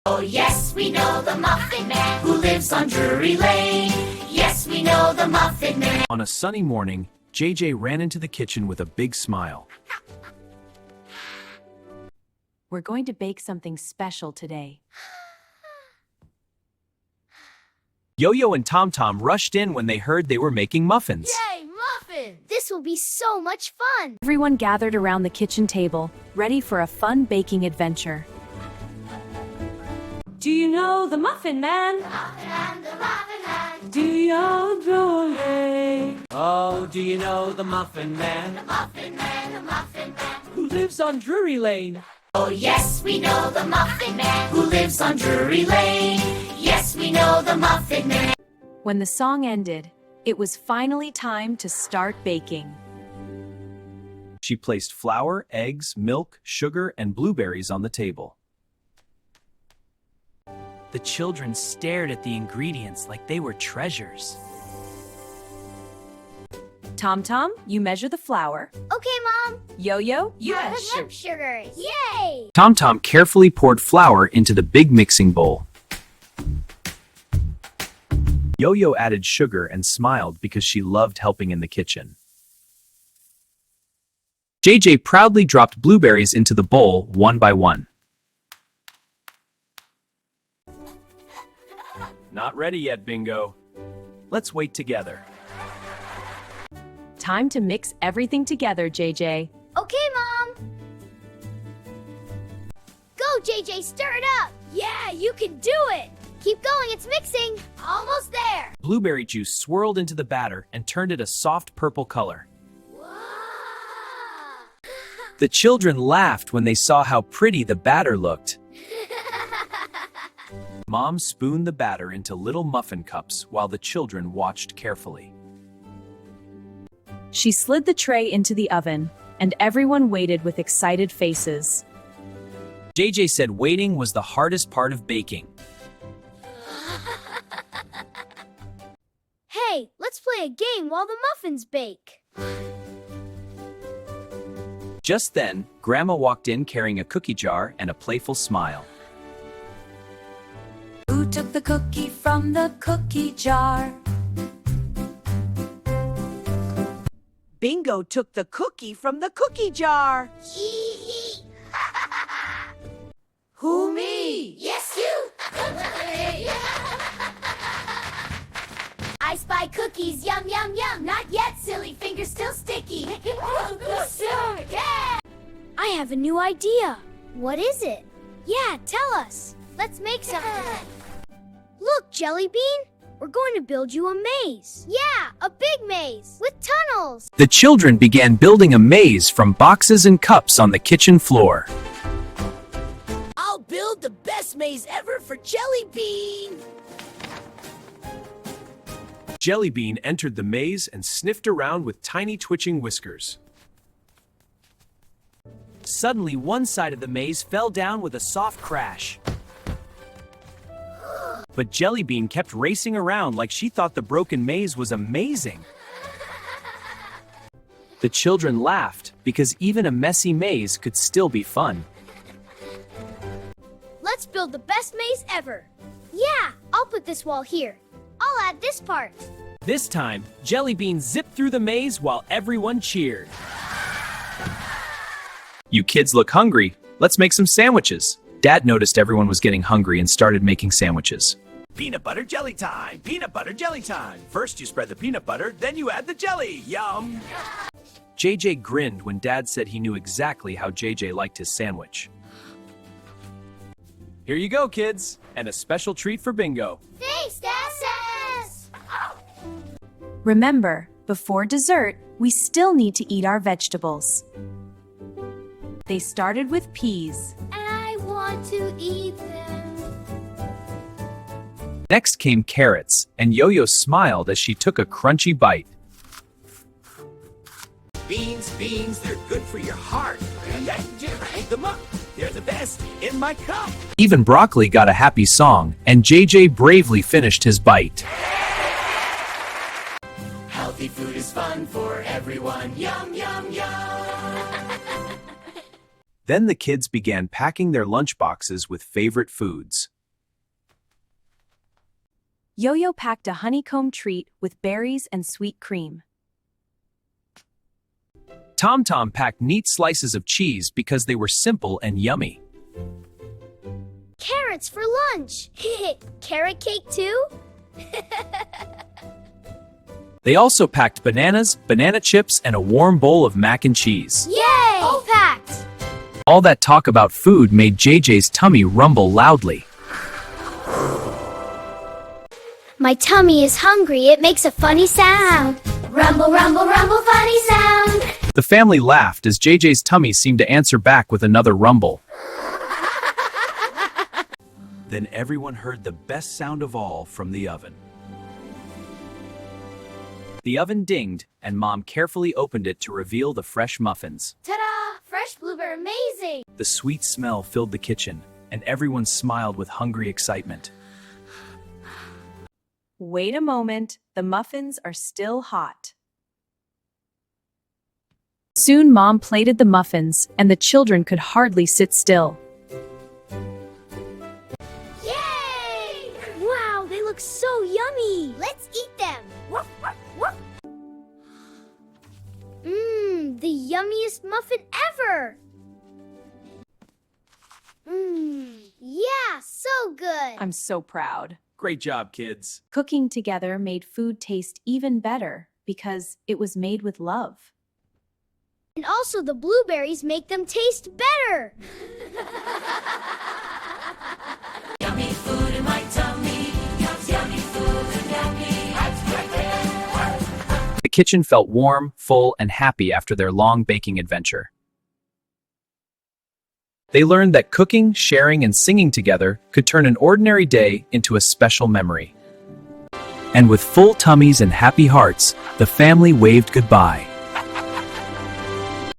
Oh yes, we know the Muffin Man who lives on Drury Lane. Yes, we know the Muffin Man. On a sunny morning, JJ ran into the kitchen with a big smile. We're going to bake something special today. Yo-Yo and Tom-Tom rushed in when they heard they were making muffins. Yay, muffins! This will be so much fun! Everyone gathered around the kitchen table, ready for a fun baking adventure. Do you know the Muffin Man? The Muffin Man! Do you know Oh, do you know the Muffin Man? The Muffin Man, the Muffin Man! Who lives on Drury Lane? Oh yes, we know the Muffin Man who lives on Drury Lane. Yes, we know the Muffin Man. When the song ended, it was finally time to start baking. She placed flour, eggs, milk, sugar, and blueberries on the table. The children stared at the ingredients like they were treasures. Tom-Tom, you measure the flour. Okay, Mom! Yo-Yo, you add The sugar. lump sugars! Yay! Tom-Tom carefully poured flour into the big mixing bowl. Yo-Yo added sugar and smiled because she loved helping in the kitchen. JJ proudly dropped blueberries into the bowl one by one. Not ready yet, Bingo. Let's wait together. Time to mix everything together, JJ. Okay, Mom! Go, JJ, stir it up! Yeah, you can do it! Keep going, it's mixing! Almost there! Blueberry juice swirled into the batter and turned it a soft purple color. Wow. The children laughed when they saw how pretty the batter looked. Mom spooned the batter into little muffin cups while the children watched carefully. She slid the tray into the oven, and everyone waited with excited faces. JJ said waiting was the hardest part of baking. Hey, let's play a game while the muffins bake. Just then, Grandma walked in carrying a cookie jar and a playful smile. Who took the cookie from the cookie jar? Bingo took the cookie from the cookie jar. Who, me? Yes, you! I spy cookies, yum, yum, yum. Not yet, silly, fingers still sticky. Yeah! I have a new idea. What is it? Yeah, tell us. Let's make something. Look, Jelly Bean. We're going to build you a maze. Yeah, a big maze with tunnels. The children began building a maze from boxes and cups on the kitchen floor. I'll build the best maze ever for Jelly Bean. Jelly Bean entered the maze and sniffed around with tiny twitching whiskers. Suddenly, one side of the maze fell down with a soft crash. But Jelly Bean kept racing around like she thought the broken maze was amazing. The children laughed because even a messy maze could still be fun. Let's build the best maze ever. Yeah, I'll put this wall here. I'll add this part. This time, Jelly Bean zipped through the maze while everyone cheered. You kids look hungry. Let's make some sandwiches. Dad noticed everyone was getting hungry and started making sandwiches. Peanut butter jelly time! Peanut butter jelly time! First you spread the peanut butter, then you add the jelly! Yum! JJ grinned when Dad said he knew exactly how JJ liked his sandwich. Here you go, kids, and a special treat for Bingo. Thanks, Dad. Remember, before dessert, we still need to eat our vegetables. They started with peas. I want to eat them. Next came carrots, and Yo-Yo smiled as she took a crunchy bite. Beans, beans, they're good for your heart. Eat them up. They're the best in my cup. Even broccoli got a happy song, and JJ bravely finished his bite. Healthy food is fun for everyone. Yum, yum, yum. Then the kids began packing their lunchboxes with favorite foods. Yo-Yo packed a honeycomb treat with berries and sweet cream. Tom Tom packed neat slices of cheese because they were simple and yummy. Carrots for lunch. Carrot cake too? They also packed bananas, banana chips, and a warm bowl of mac and cheese. Yay! All packed. All that talk about food made JJ's tummy rumble loudly. My tummy is hungry. It makes a funny sound. Rumble, rumble, rumble, funny sound. The family laughed as JJ's tummy seemed to answer back with another rumble. Then everyone heard the best sound of all from the oven. The oven dinged, and Mom carefully opened it to reveal the fresh muffins. Ta-da! Fresh blueberry, amazing! The sweet smell filled the kitchen, and everyone smiled with hungry excitement. Wait a moment, the muffins are still hot. Soon Mom plated the muffins, and the children could hardly sit still. Yay! Wow, they look so yummy! Let's eat them! Mmm, the yummiest muffin ever! Mmm, yeah, so good! I'm so proud. Great job, kids. Cooking together made food taste even better because it was made with love. And also the blueberries make them taste better! Yummy food in my tummy. Yummy food and happy. The kitchen felt warm, full, and happy after their long baking adventure. They learned that cooking, sharing, and singing together could turn an ordinary day into a special memory. And with full tummies and happy hearts, the family waved goodbye.